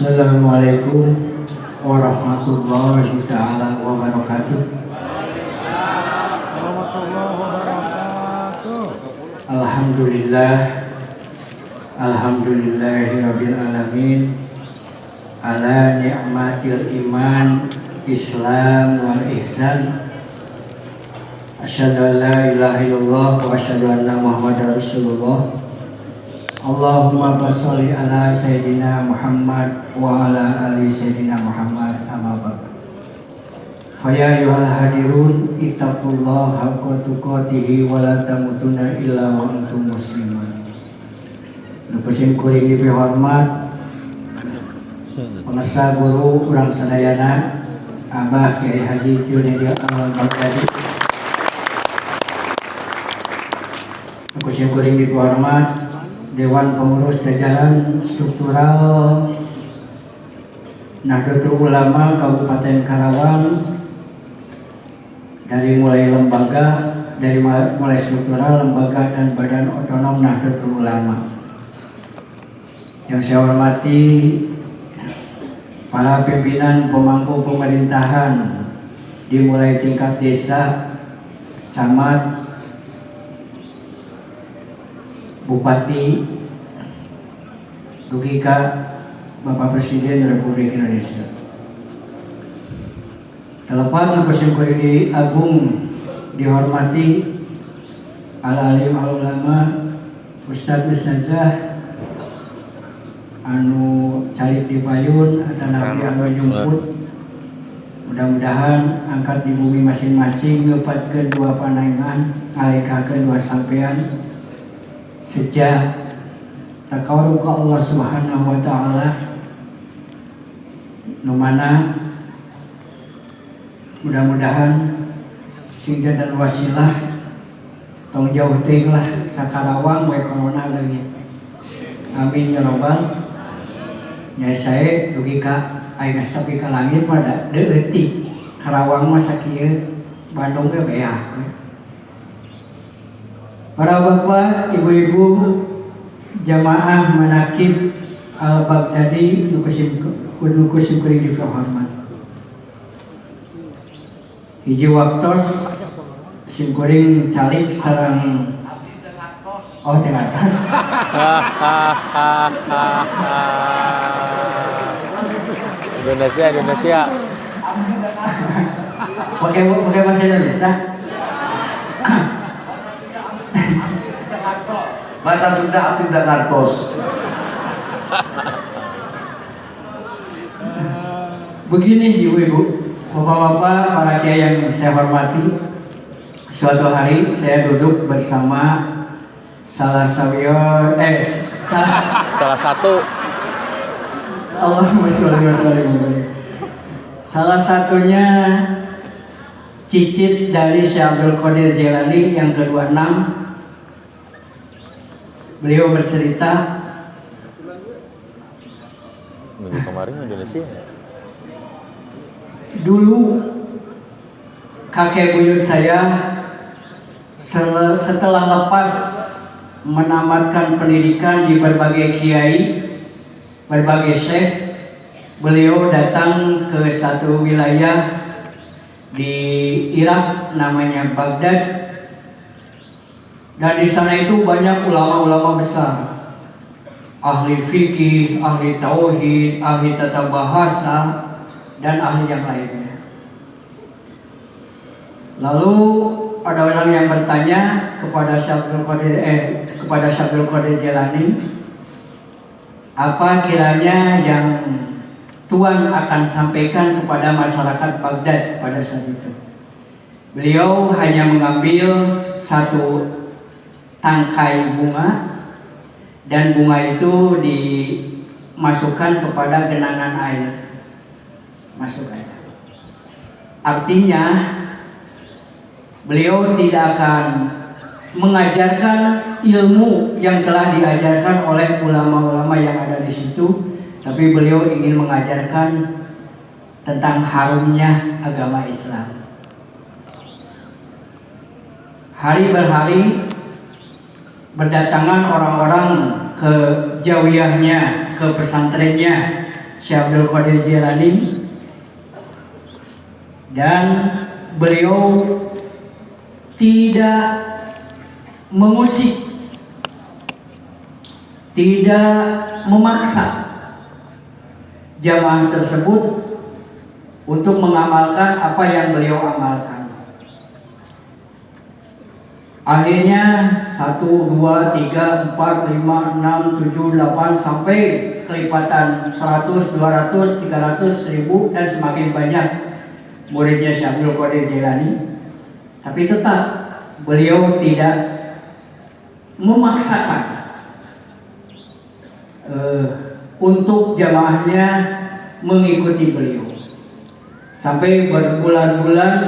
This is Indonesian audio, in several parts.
Assalamualaikum warahmatullahi taala wabarakatuh. Alhamdulillah, alhamdulillahirabbil alamin ala ni'matil iman Islam wal ihsan. Asyhadu an la ilaha illallah wa asyhadu anna Muhammadar Rasulullah. Allahumma sholli ala sayyidina Muhammad wa ala ali sayyidina Muhammad, amma ba'd. Fa ya ayyuhal hadirun ittaqullaha haqqa tuqatih wa la tamutunna illa wa antum muslimun. Nupusin kuring dihormat pengarsa guru urang sadayana Abah Kiai Haji Junedi Al-Baghdadi. Nupusin kuring dihormat Dewan Pengurus Jajaran Struktural Nahdlatul Ulama Kabupaten Karawang, dari mulai struktural, lembaga dan badan otonom Nahdlatul Ulama. Yang saya hormati para pimpinan pemangku pemerintahan dimulai tingkat desa, camat, Bupati, Dugika, Bapak Presiden Republik Indonesia. Telepon Presiden Kuring Agung dihormati al-alim al-ulama, Ustaz-Ustazah anu calik di payun atau nabi anu nyumput. Mudah-mudahan angkat di bumi masing-masing nyupatkeun dua panangan, alikakeun dua sampean sejak taqarrub ka Allah Subhanahu wa taala, nu mana mudah-mudahan sehingga dan wasilah tong jauh teuing lah sakarawang we corona leungit. Amin ya rabbal. Nya sae dugi ka aya tapi ka langit pada deuleutik. Karawang mah sakieu, Bandung ge beah. Para bapak, ibu-ibu, jamaah manakib Al-Baghdadi nukusim kuring dihormat. Hiji waktos sim kuring calik sareng tengatos. Indonesia. Pakai bahasa Indonesia. Bahasa Sunda aktif dan nartos. Begini ibu-ibu, bapak-bapak, para kiai yang saya hormati, suatu hari saya duduk bersama salah satu Allahumma sholli wa sallim. Salah satunya cicit dari Syekh Abdul Qadir Jailani yang ke-26. Beliau bercerita minggu kemarin Indonesia. Dulu kakek buyut saya setelah lepas menamatkan pendidikan di berbagai kiai, berbagai syekh, beliau datang ke satu wilayah di Irak namanya Baghdad. Dan di sana itu banyak ulama-ulama besar, ahli fikih, ahli tauhid, ahli tata bahasa, dan ahli yang lainnya. Lalu ada orang yang bertanya kepada Syekh Abdul Qadir Jailani, apa kiranya yang Tuhan akan sampaikan kepada masyarakat Baghdad pada saat itu. Beliau hanya mengambil satu tangkai bunga, dan bunga itu dimasukkan kepada genangan air. Masukkan. Artinya beliau tidak akan mengajarkan ilmu yang telah diajarkan oleh ulama-ulama yang ada di situ, tapi beliau ingin mengajarkan tentang harumnya agama Islam. Hari berhari berdatangan orang-orang ke jawiyahnya, ke pesantrennya, Syekh Abdul Qadir Jailani, dan beliau tidak mengusik, tidak memaksa jamaah tersebut untuk mengamalkan apa yang beliau amalkan. Akhirnya 1, 2, 3, 4, 5, 6, 7, 8 sampai kelipatan 100, 200, 300, 1000 dan semakin banyak muridnya Syekh Abdul Qadir Jailani. Tapi tetap beliau tidak memaksakan untuk jamaahnya mengikuti beliau. Sampai berbulan-bulan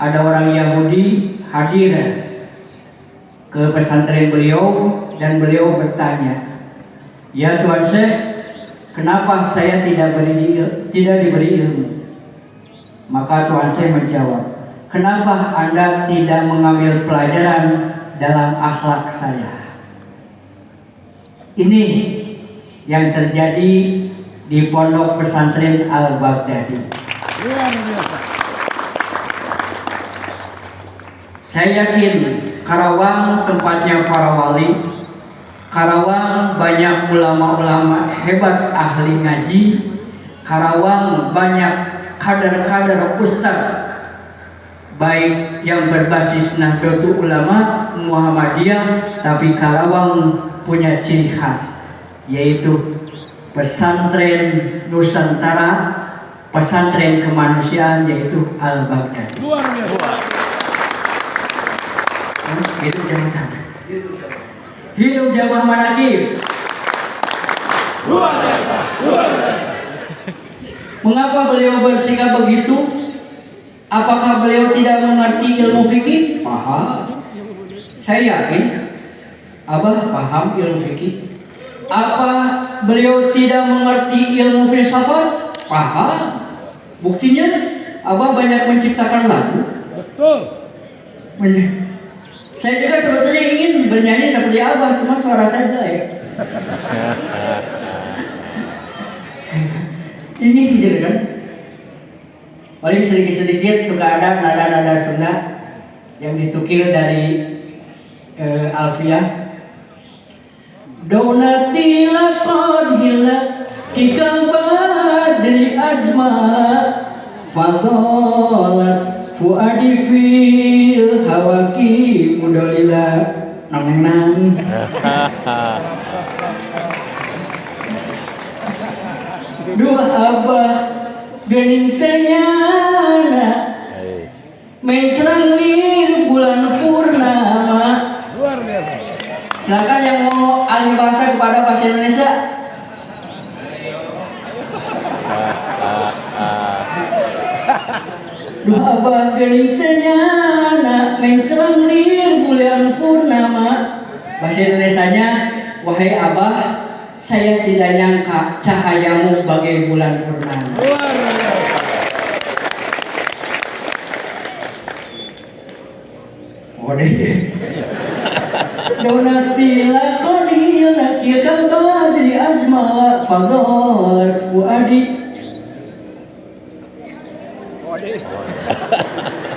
ada orang Yahudi hadir ke pesantren beliau dan beliau bertanya, "Ya Tuan Syekh, kenapa saya tidak diberi ilmu?" Maka Tuan Syekh menjawab, "Kenapa Anda tidak mengambil pelajaran dalam akhlak saya?" Ini yang terjadi di Pondok Pesantren Al-Baghdadi. Saya yakin Karawang tempatnya para wali, Karawang banyak ulama-ulama hebat ahli ngaji, Karawang banyak kader-kader ustadz baik yang berbasis Nahdlatul Ulama Muhammadiyah, tapi Karawang punya ciri khas, yaitu pesantren Nusantara, pesantren kemanusiaan, yaitu Al-Baghdadi. Hidup jamaah, hidup jamaah manaqib. Mengapa beliau bersikap begitu? Apakah beliau tidak mengerti ilmu fikih? Paham. Saya yakin Abah paham ilmu fikih. Apa beliau tidak mengerti ilmu filsafat? Paham. Buktinya Abah banyak menciptakan lagu. Betul. Saya juga sebetulnya ingin bernyanyi seperti Abah, cuma suara saya jelek. Ini gitu kan. Paling sedikit-sedikit suka ada nada-nada Sunda yang ditukil dari Alfiah. Donati laqad hila kikal badri ajma fadalat fuadi fil hawaki mudolila nang. Dua abah gening tenyana mencerang lir bulan purnama. Luar biasa. Silakan yang mau alih bahasa kepada bahasa Indonesia. Dua abah gening tenyana mencerang lir bulan purnama. Bahasa Indonesianya, wahai abah, saya tidak nyangka cahayamu bagai bulan purnama. Luar biasa. Oh deh. Donati laqadi lakil badri ajma fadalat fuadi.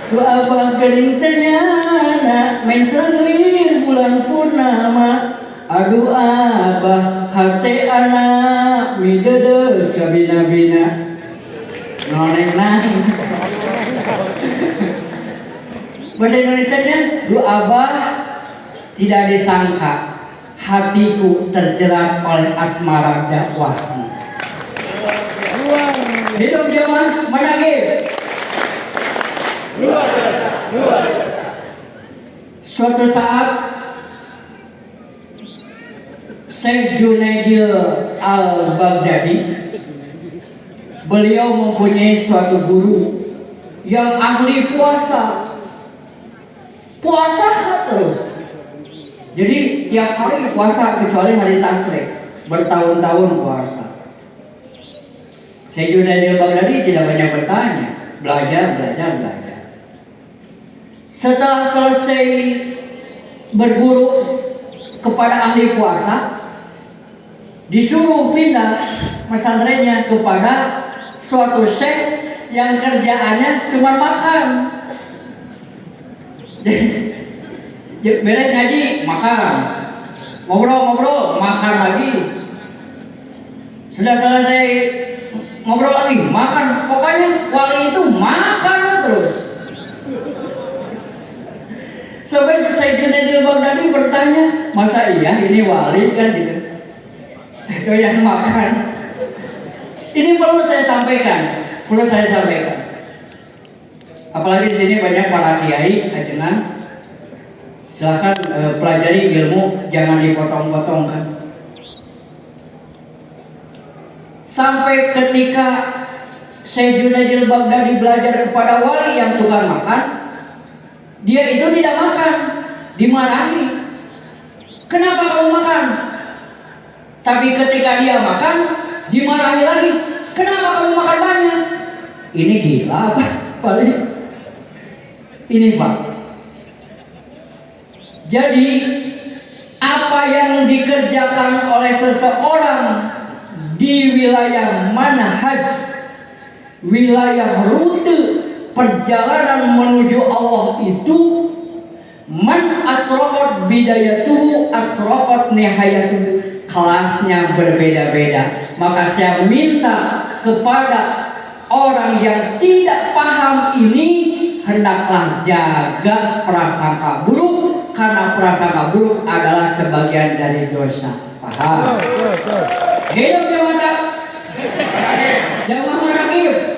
Ku abah gening tenyana mencerang lir bulan purnama. Aduh abah hati anak midede kabina-bina noneng-nang. Bahasa Indonesianya, du abah tidak disangka hatiku terjerat oleh asmara dakwahmu. Hidup jamaah manaqib. Suatu saat Syekh Junaidil Al-Baghdadi, beliau mempunyai suatu guru yang ahli puasa terus. Jadi tiap hari puasa kecuali hari tasyrik, bertahun-tahun puasa. Syekh Junaidil Al-Baghdadi tidak banyak bertanya, belajar. Setelah selesai berguru kepada ahli puasa, disuruh pindah pesantrennya kepada suatu syekh yang kerjaannya cuma makan. Jadi beres ngaji makan, ngobrol-ngobrol makan lagi, sudah selesai ngobrol lagi makan, pokoknya wali itu makan terus. Sampai Syekh Junaidil Baghdadi bertanya, masa iya ini wali kan gitu, doyan makan. Ini perlu saya sampaikan. Apalagi di sini banyak para kiai, ajengan. Silakan pelajari ilmu, jangan dipotong-potongkan. Sampai ketika Syekh Junaidil Baghdadi belajar kepada wali yang tukang makan, dia itu tidak makan, dimarahi. Kenapa kamu makan? Tapi ketika dia makan, dimarahi lagi. Kenapa kamu makan banyak? Ini gila Pak, paling. Ini Pak. Jadi apa yang dikerjakan oleh seseorang di wilayah manhaj, wilayah rute perjalanan menuju Allah itu, man asraqat bidayatuhu asraqat nihayatuhu, kelasnya berbeda-beda. Maka saya minta kepada orang yang tidak paham ini, hendaklah jaga prasangka buruk, karena prasangka buruk adalah sebagian dari dosa. Paham? Hidup jawata, jangan menakib.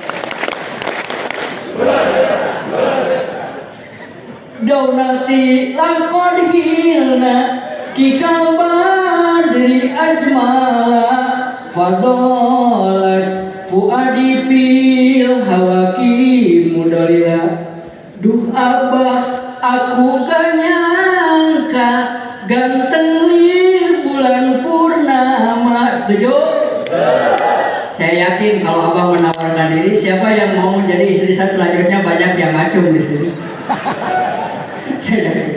Daulati lakon hilna kikal badri ajmala fadolat fuadi fil hawaki mudalila. Duh abah aku gak nyangka ganteng lir bulan purnama. Setuju? Saya yakin kalau abah menawarkan diri, siapa yang mau menjadi istri saya selanjutnya banyak yang ngacung di sini. Saya yakin.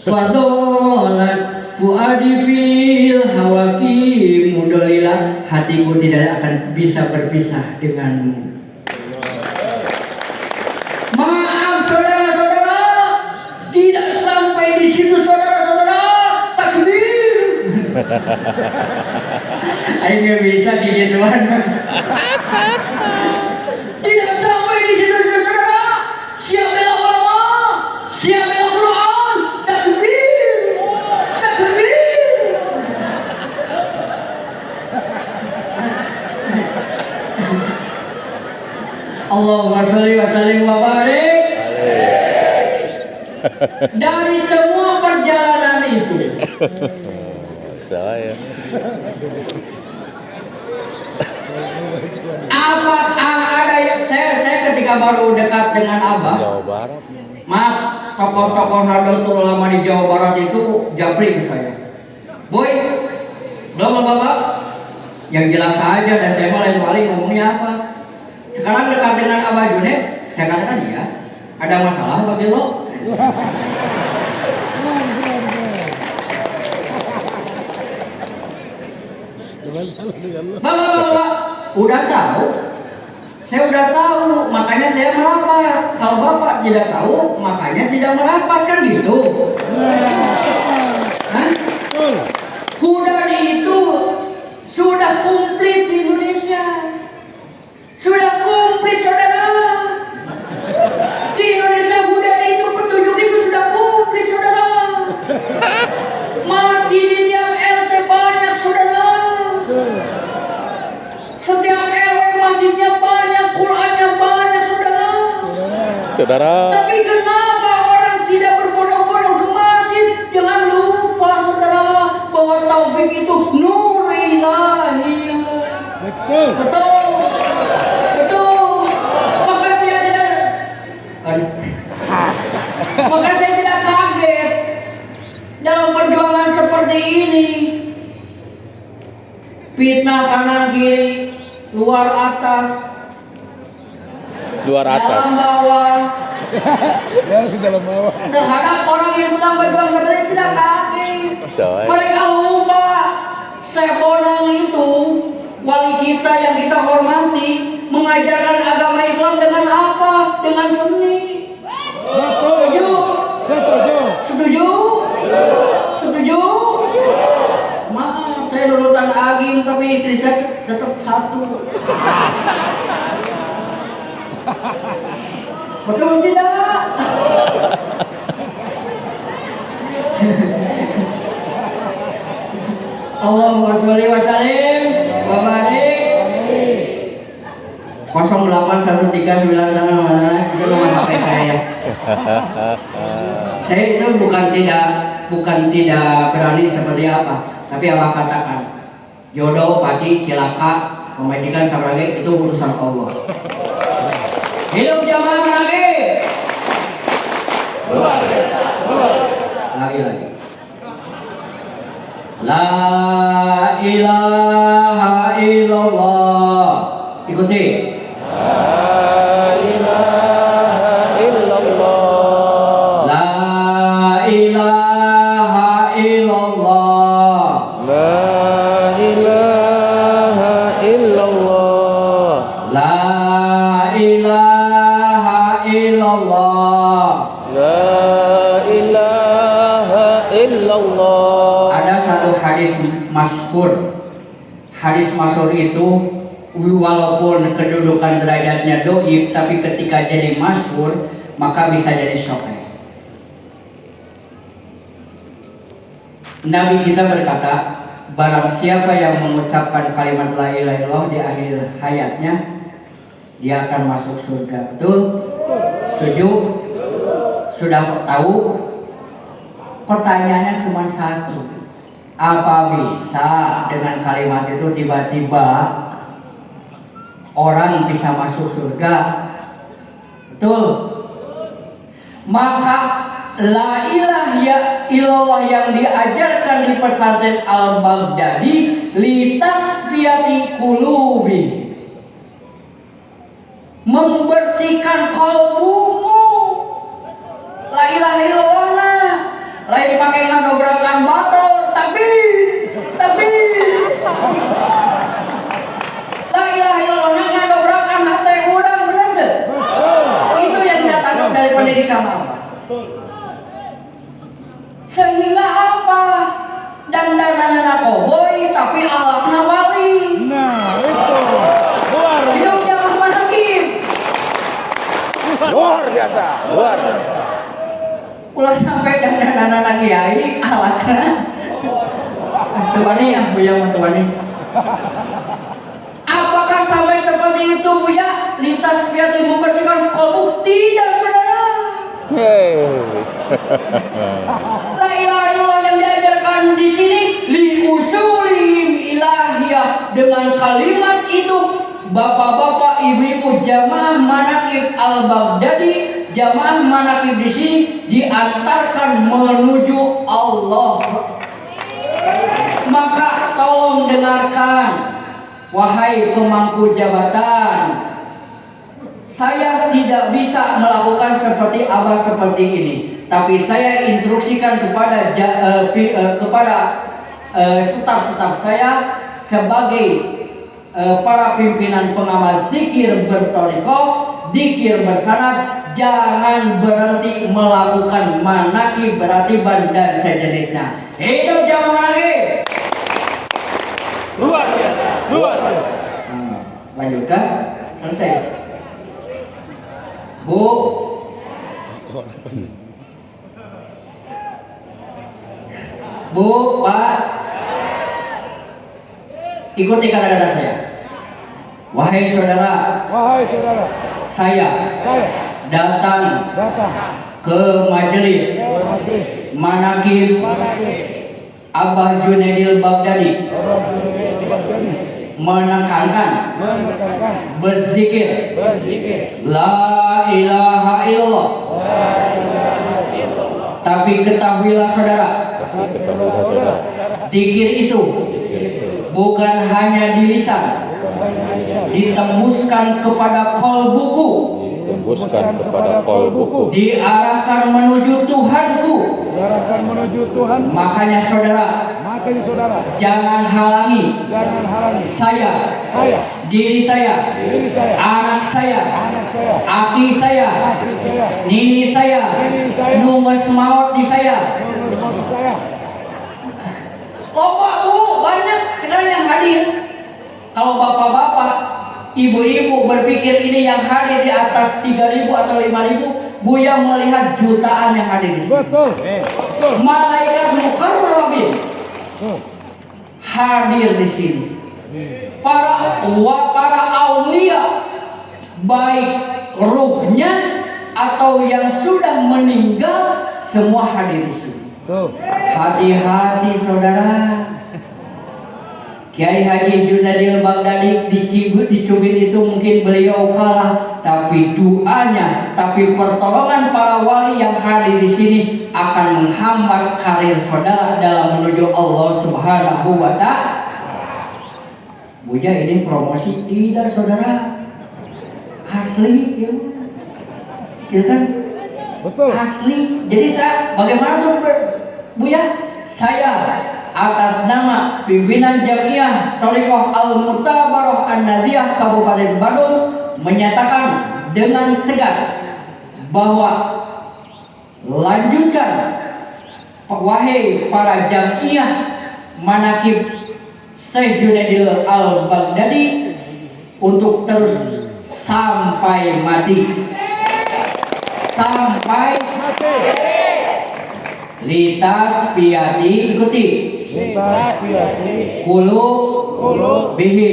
Fadolat fuadi fil hawaki mudalila, hatiku tidak akan bisa berpisah denganmu. Maaf saudara-saudara, tidak sampai di situ saudara-saudara. Takbir. Ayo nggak bisa digituan. Tidak sampai di situ saudara. Siap bela ulama, siap bela Quran. Takbir, takbir. Allahumma sholli wa sallim wa barik. Dari semua perjalanan itu, saya apakah ada yang saya ketika baru dekat dengan abah, Jawa Barat. maaf, tokoh-tokoh Nahdlatul Ulama di Jawa Barat itu japri ke saya. Boy, belum bapak, yang jelas saja, dan saya malah lain kali ngomongnya apa. Sekarang dekat dengan Abah Junaid, saya katakan iya. Ada masalah bagi lo? Bapak, udah tahu? Saya udah tahu, makanya saya merapat. Kalau bapak tidak tahu, makanya tidak merapat, kan gitu? Hah? Hudan itu sudah komplit di Indonesia. Sudah komplit saudara. Di Indonesia Hudan itu petunjuk itu sudah komplit saudara. Masjid di tiap RT banyak saudara. Setiap RW masjidnya banyak, Qurannya banyak saudara. Tapi kenapa orang tidak berbondong-bondong ke masjid? Jangan lupa saudara bahwa taufik itu nur ilahi. Betul. Maka saya tidak kaget dalam perjuangan seperti ini. Fitnah kanan kiri, luar atas, dalam bawah, terhadap orang yang sedang berjuang seperti ini tidak kaget. Mereka lupa Syekh Bonang itu wali kita yang kita hormati mengajarkan agama Islam dengan apa? Dengan seni. Setuju? Setuju. Setuju? Setuju? Maaf, saya lulusan agim tapi istri saya tetap satu. Betul tidak? Allahumma sholli wa sallim wa barik. 08139 sana mana itu nomor HP saya. Saya itu bukan tidak berani seperti apa, tapi apa katakan jodoh, pati, cilaka, pemajikan, sabrage itu urusan Allah. Hidup jamaah menagih. Lagi. La ilaha illallah. Ikuti. La ilaha illallah. La ilaha illallah. La ilaha illallah. La ilaha illallah. La ilaha illallah. Ada satu hadis masyhur. Hadis masyhur itu walaupun kedudukan derajatnya doib, tapi ketika jadi masyhur maka bisa jadi sahih. Nabi kita berkata, barang siapa yang mengucapkan kalimat la ilaha illallah di akhir hayatnya, dia akan masuk surga. Betul? Setuju? Sudah tahu? Pertanyaannya cuma satu. Apa bisa dengan kalimat itu tiba-tiba orang bisa masuk surga? Betul? Maka la ilaha illallah yang diajarkan di pesantren Al-Baghdadi litasfiyati qulubi, membersihkan kalbumu. La ilaha illallah lain pakai ngadobrakan botol, tapi la ilaha illallah ngadobrakan hati urang, bener gak? Itu yang saya tangkap dari pendidikan apa? Sehingga apa? Dandanan koboi tapi alakna wali. Nah, itu luar Hidup jangan menagih. Luar biasa. Luar biasa. Ulah sampai dandanan kiai alakna. Tuani Buya tuani. Apakah sampai seperti itu Buya? Litasfiyati membersihkan kalbu? Tidak, saudara. La ilaha illallah yang diajarkan di sini liusulihim ilahiyah. Dengan kalimat itu bapak-bapak, ibu-ibu jamaah manaqib Al-Baghdadi, jamaah manaqib di sini diantarkan menuju Allah. Maka tolong dengarkan, wahai pemangku jabatan, saya tidak bisa melakukan seperti Abah seperti ini, tapi saya instruksikan kepada staf-staf saya sebagai para pimpinan pengamal zikir bertorikoh, zikir bersanad, jangan berhenti melakukan manaqib, beratiban dan sejenisnya. Hidup jamaah manaqib. luar biasa. Luar biasa. Lanjutkan, selesai. Bu, Pak, ikuti kata-kata saya. Wahai saudara, Wahai saudara, saya saya datang datang ke majelis ke majelis manaqib Abah Junaidil Baghdadi Bapak Junaid Baghdadi menekankan menekankan berzikir berzikir la ilaha illallah. Tapi ketahuilah saudara, Ketahuilah saudara. zikir itu bukan hanya di lisan, ditembuskan kepada qalbuku, Tembuskan kepada qalbuku. diarahkan menuju Tuhanku. diarahkan menuju Tuhan. Makanya saudara, materi saudara. Jangan halangi Jangan halangi saya, saya, diri saya, diri saya, anak saya, anak saya, aki saya, istri saya, nini saya, Nini saya. numas maut di saya. suami saya. Loba bu, banyak sekarang yang hadir. Kalau bapak-bapak, ibu-ibu berpikir ini yang hadir di atas 3.000 atau 5.000, Buya melihat jutaan yang hadir di sini. Betul. Betul. Malaikat mukarramin Betul. hadir di sini. Para aulia, baik ruhnya atau yang sudah meninggal, semua hadir di sini. Betul. Hati-hati saudara. Kiai Haji Junadil Baghdadi dicubit itu mungkin beliau kalah, tapi doanya, tapi pertolongan para wali yang hadir di sini akan menghambat karir saudara dalam menuju Allah Subhanahu wa Ta'ala. Buya ini promosi tidak saudara, asli ya, ya kan? Betul. Asli. Jadi bagaimana tuh Buya? Saya atas nama pimpinan Jamiah Thariqah Al-Mutabarah An-Nadiyah Kabupaten Bandung menyatakan dengan tegas bahwa lanjutkan wahai para Jamiah Manaqib Syekh Junadil Al-Baghdadi untuk terus sampai mati. Sampai Mati. litas piati ikuti Lintas piati. kulu Kulu. bihi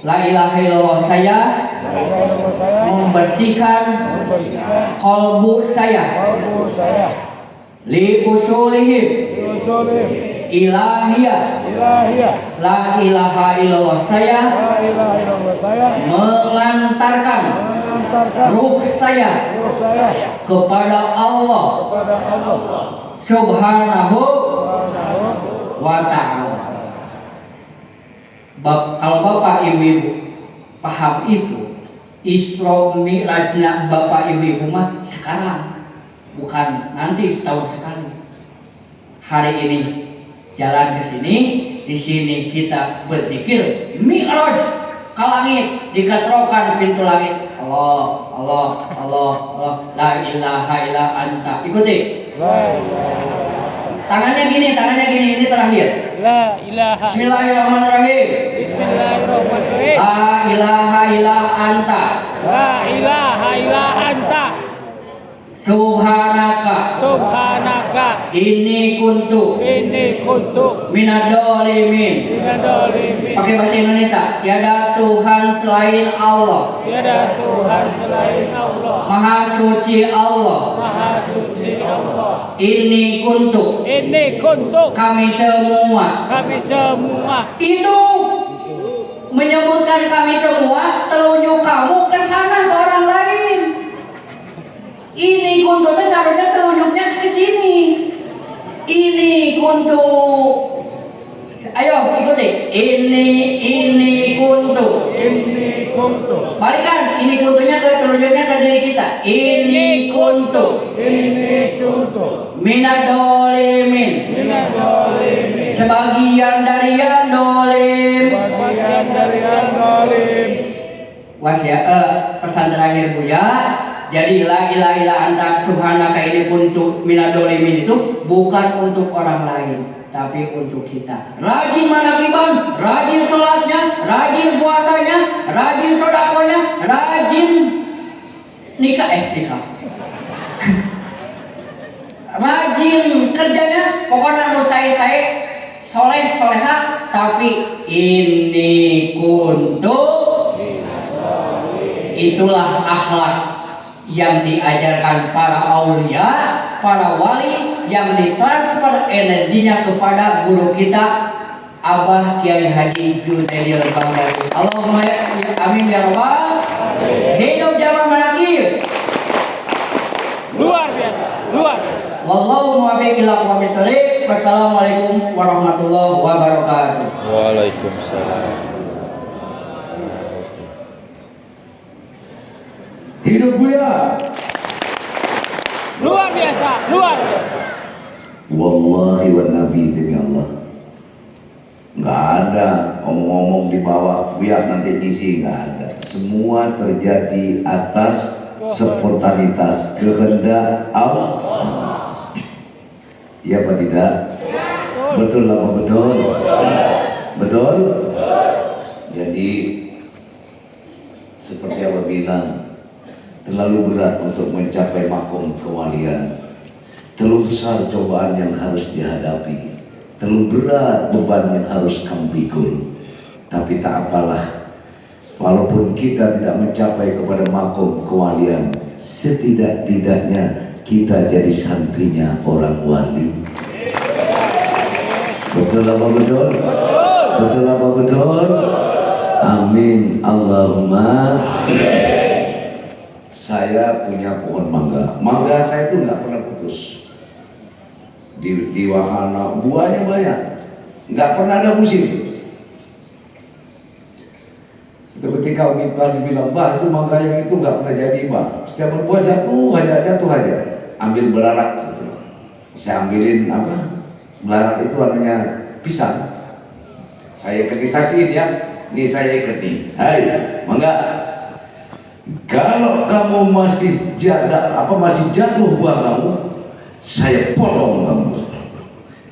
la ilaha illallah saya Nama saya. membersihkan Membersihkan kolbu saya kalbu saya. li usulihim Usulim. ilahiyah Ilahiyah. la ilaha illallah saya La ilaha illallah saya. mengantarkan Mengantarkan ruh saya ruh saya kepada Allah kepada Allah Subhanahu Subhanahu wa ta'ala. Kalau bapak ibu-ibu paham itu, Isra Mi'rajnya bapak ibu-ibu mah sekarang, bukan nanti setahun sekali. Hari ini jalan ke sini, di sini kita berzikir Mi'raj ke langit, diketrokan pintu langit. Allah, Allah, Allah, Allah, la ilaha illa anta. Ikuti. La ilaha Tangannya gini, ini terakhir. La ilaha Bismillahirrahmanirrahim. Bismillahirrahmanirrahim. La ilaha illa anta. La ilaha illa anta. Subhanaka. Subhanaka. Inni kuntu Inni kuntu minadolimin. minadolimin. Pakai bahasa Indonesia. Tiada Tuhan selain Allah. Tiada Tuhan selain Allah. Maha suci Allah. Maha suci Allah. Ini kuntu. Ini kuntu Kami semua. kami semua. Itu menyebutkan kami semua, telunjuk kamu ke sana ke orang lain. Ini kuntu itu seharusnya telunjuknya ke sini. Ini kuntu. Ayo ikuti. Ini kuntu. Ini kuntu. Balikan. Ini kuntunya ke telunjuknya ke diri kita. Ini kuntu. Ini kuntu Minadolimin. minadolimin. Sebagian dari yang dolim. Bagian dari yang dolim. Pesan terakhir Buya. Jadi la ilaha illa anta subhanaka ini untuk minadolimin itu bukan untuk orang lain, tapi untuk kita. Rajin manakiban, rajin sholatnya, rajin puasanya, rajin sodakonya, rajin nikah. Rajin kerjanya, pokoknya harus saya soleh soleha, tapi ini untuk itulah akhlak yang diajarkan para aulia, para wali yang ditransfer energinya kepada guru kita Abah Kiai Haji Junadil Baghdadi. Allahumma amin ya rabbal. Hidup zaman manaqib. Luar biasa, luar. Wallahu muwaffiq ila aqwamit thoriq. Wassalamualaikum warahmatullahi wabarakatuh. Waalaikumsalam. Hidup Buya. Luar biasa, luar biasa. Wallahi wa nabi, demi Allah, nggak ada omong-omong di bawah biar nanti isi, nggak ada. Semua terjadi atas spontanitas kehendak Allah. Iya apa tidak? Betul apa betul? Betul? Jadi seperti apa bilang, terlalu berat untuk mencapai makom kewalian. Terlalu besar cobaan yang harus dihadapi, terlalu berat beban yang harus kamu pikul. Tapi tak apalah, walaupun kita tidak mencapai kepada makom kewalian, setidak-tidaknya kita jadi santrinya orang wali. Betul apa betul? Betul apa betul? Amin Allahumma. Saya punya pohon mangga. Mangga saya itu nggak pernah putus. Di wahana buahnya banyak, nggak pernah ada musim. Ketika kita dibilang, bah itu mangga yang itu nggak pernah jadi, bah. Setiap berbuah jatuh aja. Ambil belarak, saya ambilin apa? Belarak itu namanya pisang. Saya ketisasiin ya, ini saya iketin. Hai, mangga. Kalau kamu masih jatuh buah kamu, saya potong kamu.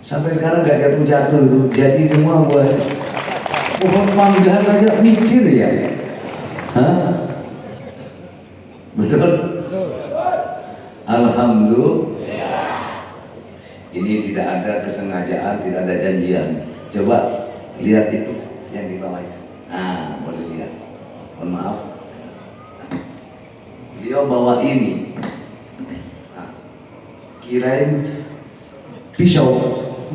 Sampai sekarang nggak jatuh-jatuh itu, jadi semua buah. Pohon mangga saja mikir ya. Hah? Betul? Alhamdulillah. Ini tidak ada kesengajaan, tidak ada janjian. Coba lihat itu yang di bawah itu. Nah, boleh lihat. Mohon maaf. Beliau bawa ini. Nah, kirain pisau,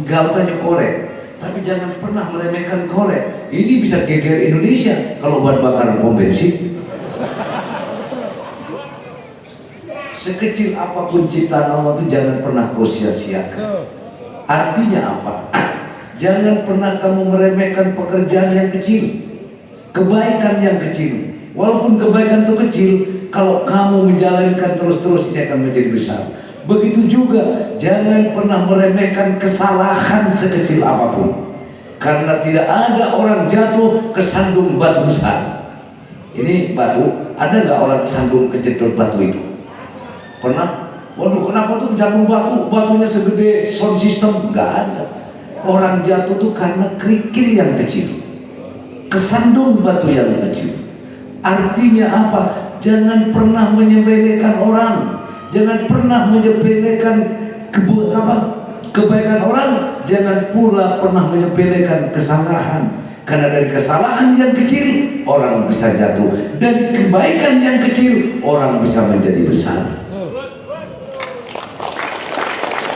nggak tanya korek. Tapi jangan pernah meremehkan korek. Ini bisa geger Indonesia kalau buat bakaran pom bensin. Sekecil apapun ciptaan Allah itu jangan pernah kau sia-siakan. Artinya apa? Jangan pernah kamu meremehkan pekerjaan yang kecil, kebaikan yang kecil. Walaupun kebaikan itu kecil, kalau kamu menjalankan terus-terus ini akan menjadi besar. Begitu juga jangan pernah meremehkan kesalahan sekecil apapun, karena tidak ada orang jatuh kesandung batu besar. Ini batu, ada nggak orang kesandung kejedot batu itu? Pernah? Waduh, kenapa tuh jatuh batunya segede sound system? Nggak ada. Orang jatuh tuh karena kerikil yang kecil, kesandung batu yang kecil. Artinya apa? Jangan pernah menyepelekan orang. Jangan pernah menyepelekan kebaikan orang. Jangan pula pernah menyepelekan kesalahan. Karena dari kesalahan yang kecil orang bisa jatuh. Dari kebaikan yang kecil orang bisa menjadi besar.